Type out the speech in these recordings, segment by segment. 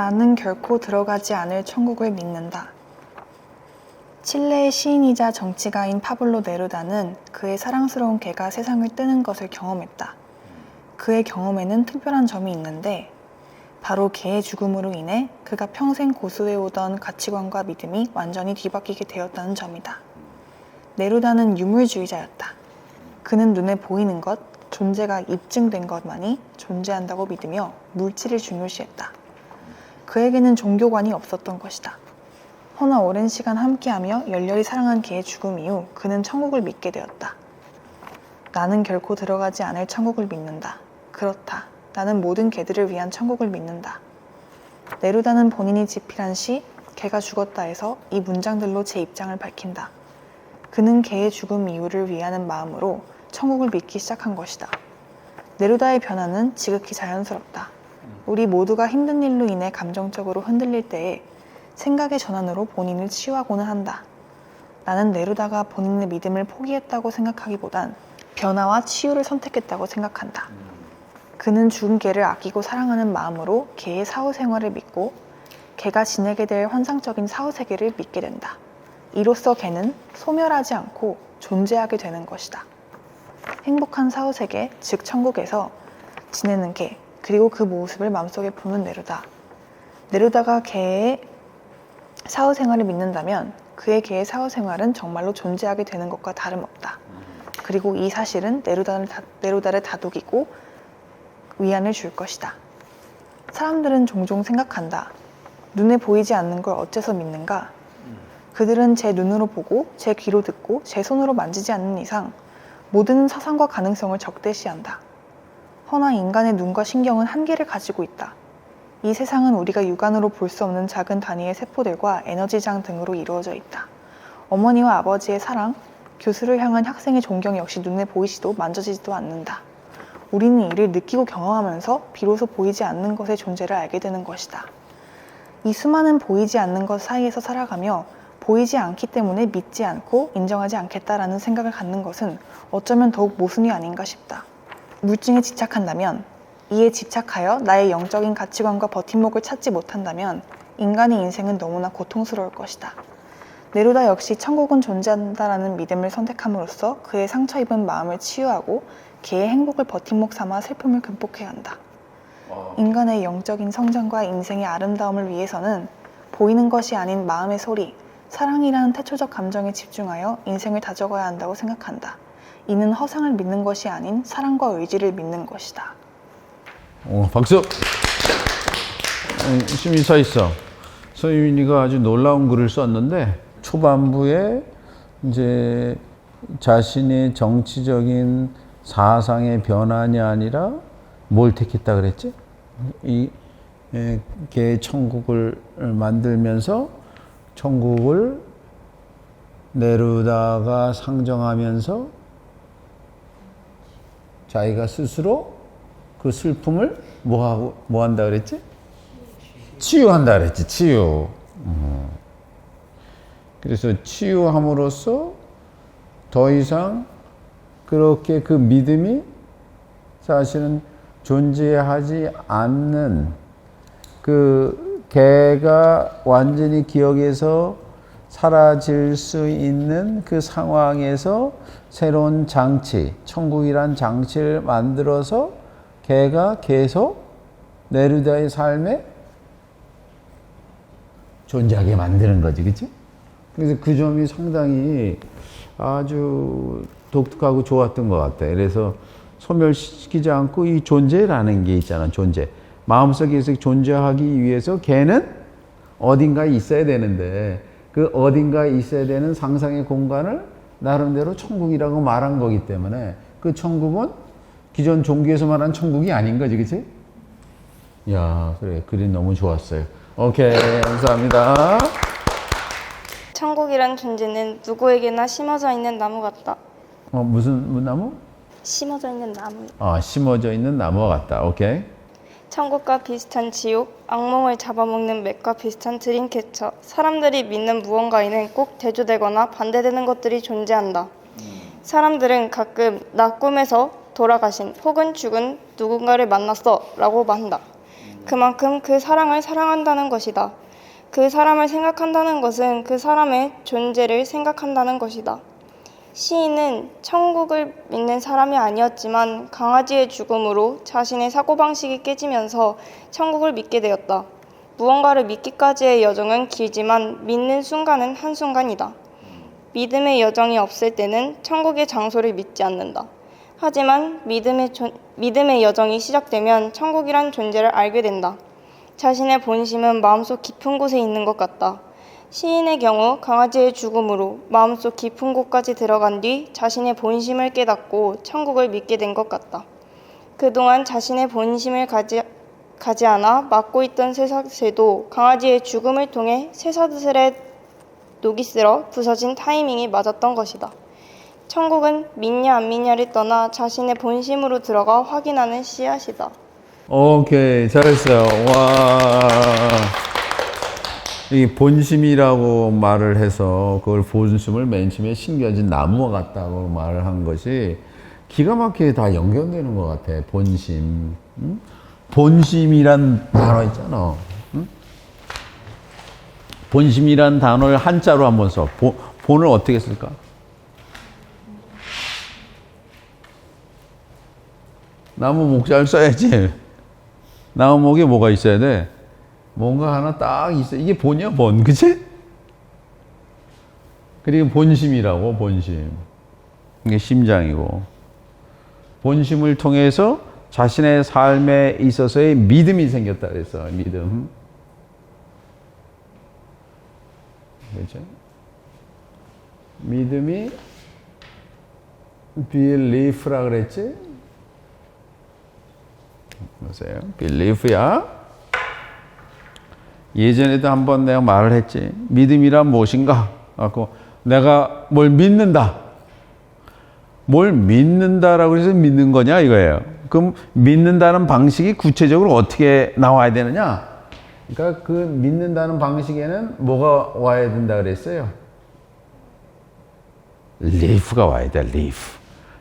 나는 결코 들어가지 않을 천국을 믿는다. 칠레의 시인이자 정치가인 파블로 네루다는 그의 사랑스러운 개가 세상을 뜨는 것을 경험했다. 그의 경험에는 특별한 점이 있는데 바로 개의 죽음으로 인해 그가 평생 고수해오던 가치관과 믿음이 완전히 뒤바뀌게 되었다는 점이다. 네루다는 유물주의자였다. 그는 눈에 보이는 것, 존재가 입증된 것만이 존재한다고 믿으며 물질을 중요시했다. 그에게는 종교관이 없었던 것이다. 허나 오랜 시간 함께하며 열렬히 사랑한 개의 죽음 이후 그는 천국을 믿게 되었다. 나는 결코 들어가지 않을 천국을 믿는다. 그렇다. 나는 모든 개들을 위한 천국을 믿는다. 네루다는 본인이 집필한 시 개가 죽었다에서 이 문장들로 제 입장을 밝힌다. 그는 개의 죽음 이유를 위하는 마음으로 천국을 믿기 시작한 것이다. 네루다의 변화는 지극히 자연스럽다. 우리 모두가 힘든 일로 인해 감정적으로 흔들릴 때에 생각의 전환으로 본인을 치유하고는 한다. 나는 네루다가 본인의 믿음을 포기했다고 생각하기보단 변화와 치유를 선택했다고 생각한다. 그는 죽은 개를 아끼고 사랑하는 마음으로 개의 사후생활을 믿고 개가 지내게 될 환상적인 사후세계를 믿게 된다. 이로써 개는 소멸하지 않고 존재하게 되는 것이다. 행복한 사후세계, 즉 천국에서 지내는 개, 그리고 그 모습을 마음속에 보는 네루다. 네루다가 개의 사후생활을 믿는다면 그의 개의 사후생활은 정말로 존재하게 되는 것과 다름없다. 그리고 이 사실은 네루다를 다독이고 위안을 줄 것이다. 사람들은 종종 생각한다. 눈에 보이지 않는 걸 어째서 믿는가? 그들은 제 눈으로 보고 제 귀로 듣고 제 손으로 만지지 않는 이상 모든 사상과 가능성을 적대시한다. 허나 인간의 눈과 신경은 한계를 가지고 있다. 이 세상은 우리가 육안으로 볼 수 없는 작은 단위의 세포들과 에너지장 등으로 이루어져 있다. 어머니와 아버지의 사랑, 교수를 향한 학생의 존경 역시 눈에 보이지도 만져지지도 않는다. 우리는 이를 느끼고 경험하면서 비로소 보이지 않는 것의 존재를 알게 되는 것이다. 이 수많은 보이지 않는 것 사이에서 살아가며 보이지 않기 때문에 믿지 않고 인정하지 않겠다라는 생각을 갖는 것은 어쩌면 더욱 모순이 아닌가 싶다. 물증에 집착한다면, 이에 집착하여 나의 영적인 가치관과 버팀목을 찾지 못한다면 인간의 인생은 너무나 고통스러울 것이다. 네루다 역시 천국은 존재한다라는 믿음을 선택함으로써 그의 상처 입은 마음을 치유하고 개의 행복을 버팀목 삼아 슬픔을 극복해야 한다. 인간의 영적인 성장과 인생의 아름다움을 위해서는 보이는 것이 아닌 마음의 소리, 사랑이라는 태초적 감정에 집중하여 인생을 다져가야 한다고 생각한다. 이는 허상을 믿는 것이 아닌 사랑과 의지를 믿는 것이다. 박수! 열심히 서 있어. 서유민이가 아주 놀라운 글을 썼는데 초반부에 이제 자신의 정치적인 사상의 변환이 아니라 뭘 택했다 그랬지? 이 개 천국을 만들면서 천국을 네루다가 상정하면서 자기가 스스로 그 슬픔을 뭐 한다 그랬지? 치유한다 그랬지, 치유. 그래서 치유함으로써 더 이상 그렇게 그 믿음이 사실은 존재하지 않는 그 개가 완전히 기억에서 사라질 수 있는 그 상황에서 새로운 장치, 천국이란 장치를 만들어서 개가 계속 네루다의 삶에 존재하게 만드는 거지, 그치? 그래서 그 점이 상당히 아주 독특하고 좋았던 것 같아. 그래서 소멸시키지 않고 이 존재라는 게 있잖아, 존재. 마음속에서 존재하기 위해서 개는 어딘가에 있어야 되는데 그 어딘가에 있어야 되는 상상의 공간을 나름대로 천국이라고 말한 거기 때문에 그 천국은 기존 종교에서 말한 천국이 아닌 거지, 그치? 야, 그래. 글이 너무 좋았어요. 오케이, 감사합니다. 천국이란 존재는 누구에게나 심어져 있는 나무 같다. 무슨 나무? 심어져 있는 나무. 심어져 있는 나무와 같다. 오케이. 천국과 비슷한 지옥, 악몽을 잡아먹는 맥과 비슷한 드림캐쳐. 사람들이 믿는 무언가에는 꼭 대조되거나 반대되는 것들이 존재한다. 사람들은 가끔 나 꿈에서 돌아가신 혹은 죽은 누군가를 만났어 라고 한다. 그만큼 그 사랑을 사랑한다는 것이다. 그 사람을 생각한다는 것은 그 사람의 존재를 생각한다는 것이다. 시인은 천국을 믿는 사람이 아니었지만 강아지의 죽음으로 자신의 사고방식이 깨지면서 천국을 믿게 되었다. 무언가를 믿기까지의 여정은 길지만 믿는 순간은 한순간이다. 믿음의 여정이 없을 때는 천국의 장소를 믿지 않는다. 하지만 믿음의 여정이 시작되면 천국이란 존재를 알게 된다. 자신의 본심은 마음속 깊은 곳에 있는 것 같다. 시인의 경우 강아지의 죽음으로 마음속 깊은 곳까지 들어간 뒤 자신의 본심을 깨닫고 천국을 믿게 된 것 같다. 그동안 자신의 본심을 가지 않아 맡고 있던 쇠사슬도 강아지의 죽음을 통해 쇠사슬에 녹이 쓸어 부서진 타이밍이 맞았던 것이다. 천국은 믿냐 안 믿냐를 떠나 자신의 본심으로 들어가 확인하는 씨앗이다. 오케이, 잘했어요. 와. 이 본심이라고 말을 해서 그걸 본심을 맨 처음에 심겨진 나무와 같다고 말을 한 것이 기가 막히게 다 연결되는 것 같아. 본심. 응? 본심이란 단어 있잖아. 응? 본심이란 단어를 한자로 한번 써. 본을 어떻게 쓸까? 나무 목자를 써야지. 나무 목에 뭐가 있어야 돼? 뭔가 하나 딱 있어. 이게 본이야, 본. 그치? 그리고 본심이라고, 본심. 이게 심장이고. 본심을 통해서 자신의 삶에 있어서의 믿음이 생겼다 그랬어. 믿음. 그렇죠? 믿음이 belief라 그랬지? 보세요. belief야. 예전에도 한번 내가 말을 했지. 믿음이란 무엇인가? 내가 뭘 믿는다. 뭘 믿는다라고 해서 믿는 거냐 이거예요. 그럼 믿는다는 방식이 구체적으로 어떻게 나와야 되느냐? 그러니까 그 믿는다는 방식에는 뭐가 와야 된다 그랬어요? 리프가 와야 돼.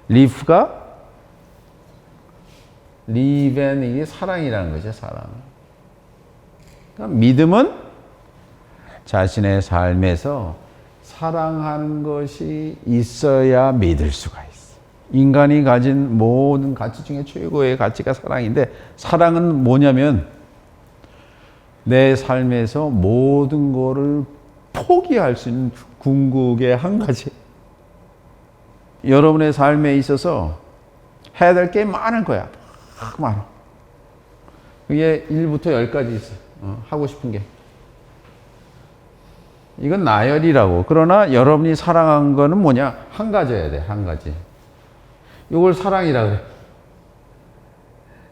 리프가 리벤 이게 사랑이라는 거죠. 사랑. 그러니까 믿음은 자신의 삶에서 사랑하는 것이 있어야 믿을 수가 있어. 인간이 가진 모든 가치 중에 최고의 가치가 사랑인데, 사랑은 뭐냐면 내 삶에서 모든 거를 포기할 수 있는 궁극의 한 가지. 여러분의 삶에 있어서 해야 될 게 많을 거야. 많아. 그게 1부터 10까지 있어. 하고 싶은 게. 이건 나열이라고. 그러나 여러분이 사랑한 거는 뭐냐? 한 가지여야 돼. 한 가지. 이걸 사랑이라 그래.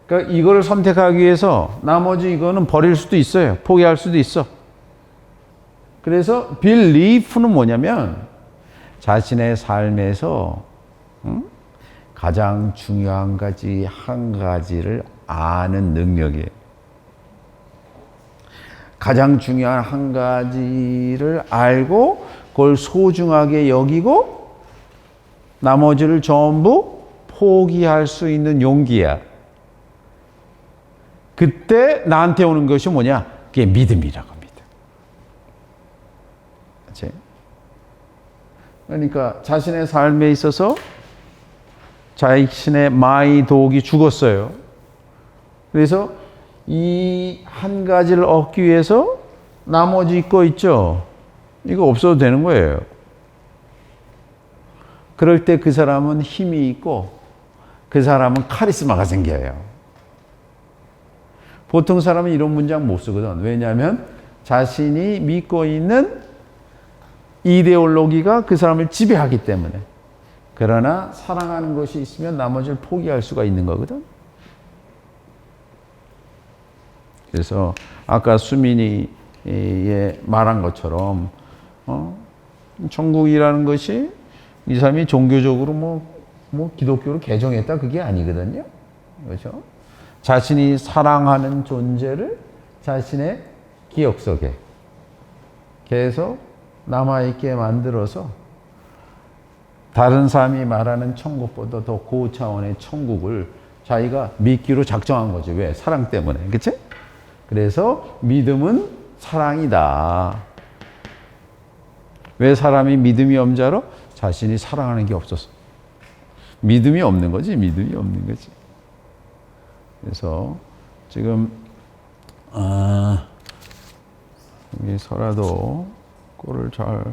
그러니까 이걸 선택하기 위해서 나머지 이거는 버릴 수도 있어요. 포기할 수도 있어. 그래서 belief는 뭐냐면 자신의 삶에서 가장 중요한 가지 한 가지를 아는 능력이에요. 가장 중요한 한 가지를 알고 그걸 소중하게 여기고 나머지를 전부 포기할 수 있는 용기야. 그때 나한테 오는 것이 뭐냐? 그게 믿음이라고 합니다. 그렇지? 그러니까 자신의 삶에 있어서 자신의 마이 독이 죽었어요. 그래서 이 한 가지를 얻기 위해서 나머지 거 있죠? 이거 없어도 되는 거예요. 그럴 때 그 사람은 힘이 있고 그 사람은 카리스마가 생겨요. 보통 사람은 이런 문장 못 쓰거든. 왜냐하면 자신이 믿고 있는 이데올로기가 그 사람을 지배하기 때문에. 그러나 사랑하는 것이 있으면 나머지를 포기할 수가 있는 거거든. 그래서 아까 수민이 말한 것처럼 천국이라는 것이 이 사람이 종교적으로 뭐 기독교를 개정했다 그게 아니거든요. 그렇죠? 자신이 사랑하는 존재를 자신의 기억 속에 계속 남아있게 만들어서 다른 사람이 말하는 천국보다 더 고차원의 천국을 자기가 믿기로 작정한 거죠. 왜? 사랑 때문에. 그치? 그래서 믿음은 사랑이다. 왜 사람이 믿음이 없는 줄 알아? 자신이 사랑하는 게 없어서. 믿음이 없는 거지, 믿음이 없는 거지. 그래서 지금 여기 설아도 꼴을 잘.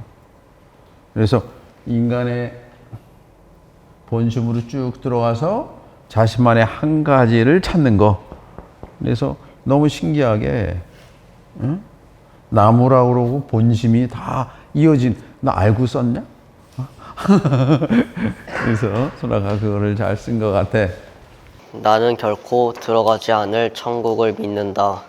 그래서 인간의 본심으로 쭉 들어가서 자신만의 한 가지를 찾는 거. 그래서 너무 신기하게 나무라고 그러고 본심이 다 이어진. 나 알고 썼냐? 그래서 설아가 그거를 잘 쓴 것 같아. 나는 결코 들어가지 않을 천국을 믿는다.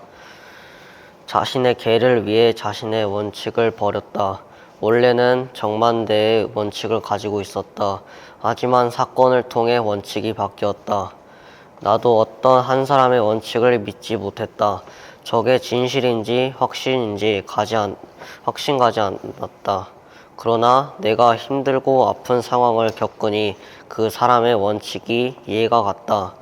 자신의 개를 위해 자신의 원칙을 버렸다. 원래는 정반대의 원칙을 가지고 있었다. 하지만 사건을 통해 원칙이 바뀌었다. 나도 어떤 한 사람의 원칙을 믿지 못했다. 저게 진실인지 확신 가지 않았다. 그러나 내가 힘들고 아픈 상황을 겪으니 그 사람의 원칙이 이해가 갔다.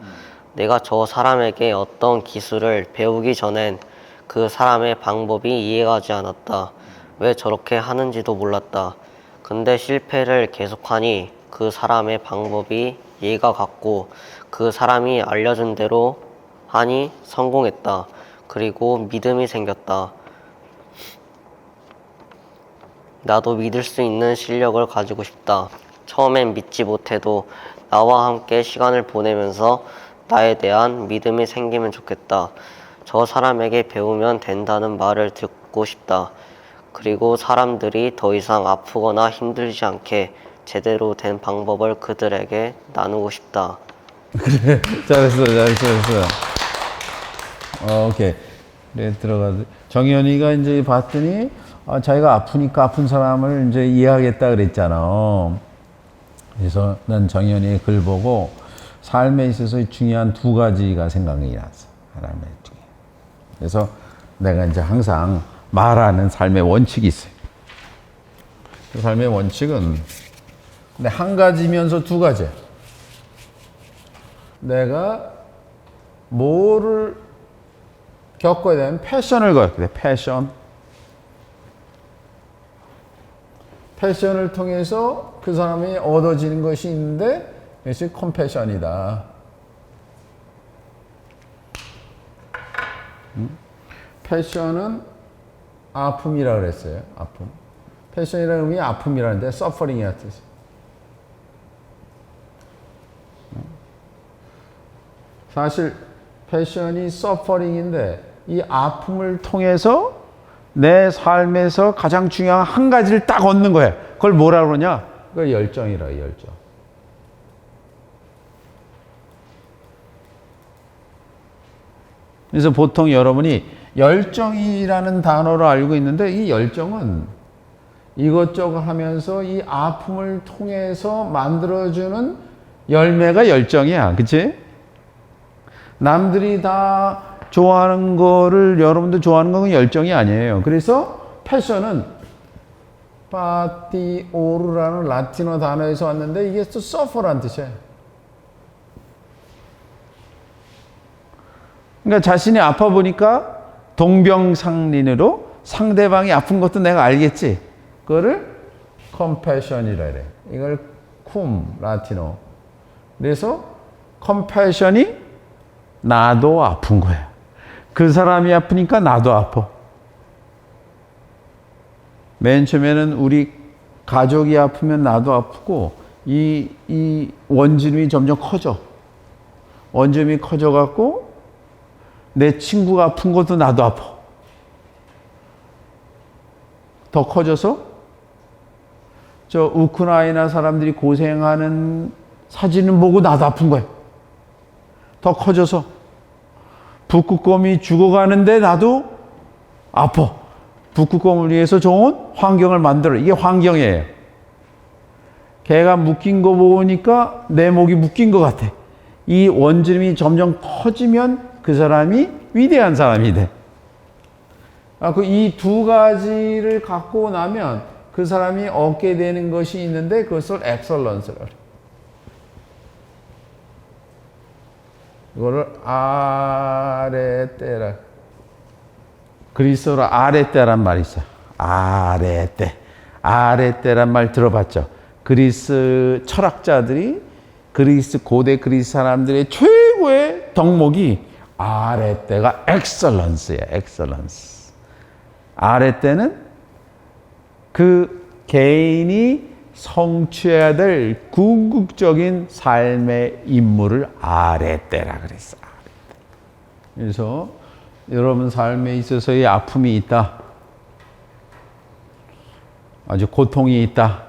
내가 저 사람에게 어떤 기술을 배우기 전엔 그 사람의 방법이 이해가지 않았다. 왜 저렇게 하는지도 몰랐다. 근데 실패를 계속하니 그 사람의 방법이 이해가 갔고 그 사람이 알려준 대로 하니 성공했다. 그리고 믿음이 생겼다. 나도 믿을 수 있는 실력을 가지고 싶다. 처음엔 믿지 못해도 나와 함께 시간을 보내면서 나에 대한 믿음이 생기면 좋겠다. 저 사람에게 배우면 된다는 말을 듣고 싶다. 그리고 사람들이 더 이상 아프거나 힘들지 않게 제대로 된 방법을 그들에게 나누고 싶다. 그래, 잘했어. 오케이. 그래, 들어가서. 정연이가 이제 봤더니, 자기가 아프니까 아픈 사람을 이제 이해하겠다 그랬잖아. 그래서 난 정연이의 글 보고 삶에 있어서 중요한 두 가지가 생각이 났어. 하나님 중에. 그래서 내가 이제 항상 말하는 삶의 원칙이 있어요. 그 삶의 원칙은 근데 한 가지면서 두 가지야. 내가 뭐를 겪어야 되면 패션을 겪어야 돼. 패션을 통해서 그 사람이 얻어지는 것이 있는데 그것이 컴패션이다. 패션은 아픔이라 그랬어요. 아픔. 패션이라는 의미 아픔이라는데 서퍼링이야 뜻이. 사실 패션이 서퍼링인데 이 아픔을 통해서 내 삶에서 가장 중요한 한 가지를 딱 얻는 거야. 그걸 뭐라 그러냐? 그걸 열정이라, 열정. 그래서 보통 여러분이 열정이라는 단어를 알고 있는데 이 열정은 이것저것 하면서 이 아픔을 통해서 만들어주는 열매가 열정이야. 그치? 남들이 다 좋아하는 거를 여러분도 좋아하는 건 열정이 아니에요. 그래서 패션은 파티오르라는 라틴어 단어에서 왔는데 이게 또 서퍼라는 뜻이에요. 그러니까 자신이 아파 보니까 동병상린으로 상대방이 아픈 것도 내가 알겠지. 그거를 컴패션이라 그래. 이걸 라틴어. 그래서 컴패션이 나도 아픈 거야. 그 사람이 아프니까 나도 아파. 맨 처음에는 우리 가족이 아프면 나도 아프고 이 원진음이 점점 커져. 원진음이 커져갖고 내 친구가 아픈 것도 나도 아파. 더 커져서 저 우크라이나 사람들이 고생하는 사진을 보고 나도 아픈 거야. 더 커져서 북극곰이 죽어가는데 나도 아파. 북극곰을 위해서 좋은 환경을 만들어. 이게 환경이에요. 개가 묶인 거 보니까 내 목이 묶인 것 같아. 이 원진음이 점점 커지면 그 사람이 위대한 사람이 돼. 이 두 가지를 갖고 나면 그 사람이 얻게 되는 것이 있는데 그것을 엑설런스라고 그래. 이거를 아레테라. 그리스어로 아레떼란 말이 있어요. 아레떼. 아레떼란 말 들어봤죠? 그리스 철학자들이 고대 그리스 사람들의 최고의 덕목이 아레떼가 엑셀런스예요. 엑셀런스. 아레떼는 그 개인이 성취해야 될 궁극적인 삶의 임무를 아레떼라 그랬어. 그래서 여러분 삶에 있어서의 아픔이 있다. 아주 고통이 있다.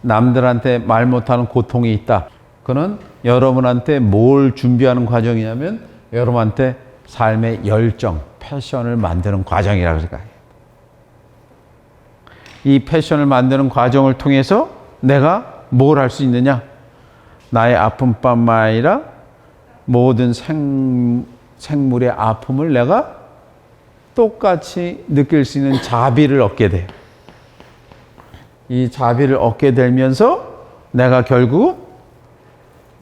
남들한테 말 못하는 고통이 있다. 그는 여러분한테 뭘 준비하는 과정이냐면 여러분한테 삶의 열정, 패션을 만드는 과정이라고 생각해요. 이 패션을 만드는 과정을 통해서 내가 뭘 할 수 있느냐? 나의 아픔뿐만 아니라 모든 생물의 아픔을 내가 똑같이 느낄 수 있는 자비를 얻게 돼요. 이 자비를 얻게 되면서 내가 결국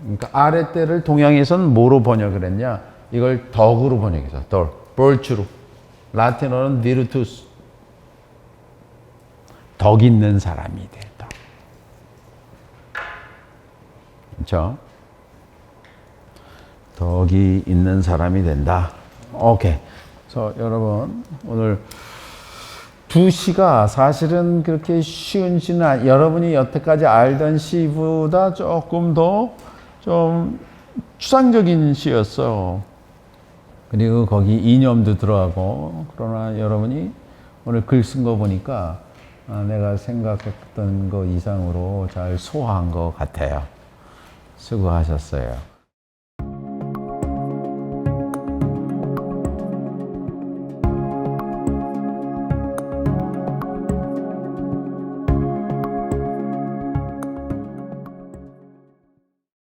그러니까 아레떼를 동양에서는 뭐로 번역을 했냐? 이걸 덕으로 번역해서 virtue로. 라틴어는 virtus. 덕 있는 사람이 된다. 그렇죠? 덕이 있는 사람이 된다. 오케이. 그래서 여러분 오늘 2시가 사실은 그렇게 쉬운 시는 여러분이 여태까지 알던 시보다 조금 더 좀 추상적인 시였어. 그리고 거기 이념도 들어가고 그러나 여러분이 오늘 글 쓴 거 보니까 내가 생각했던 거 이상으로 잘 소화한 것 같아요. 수고하셨어요.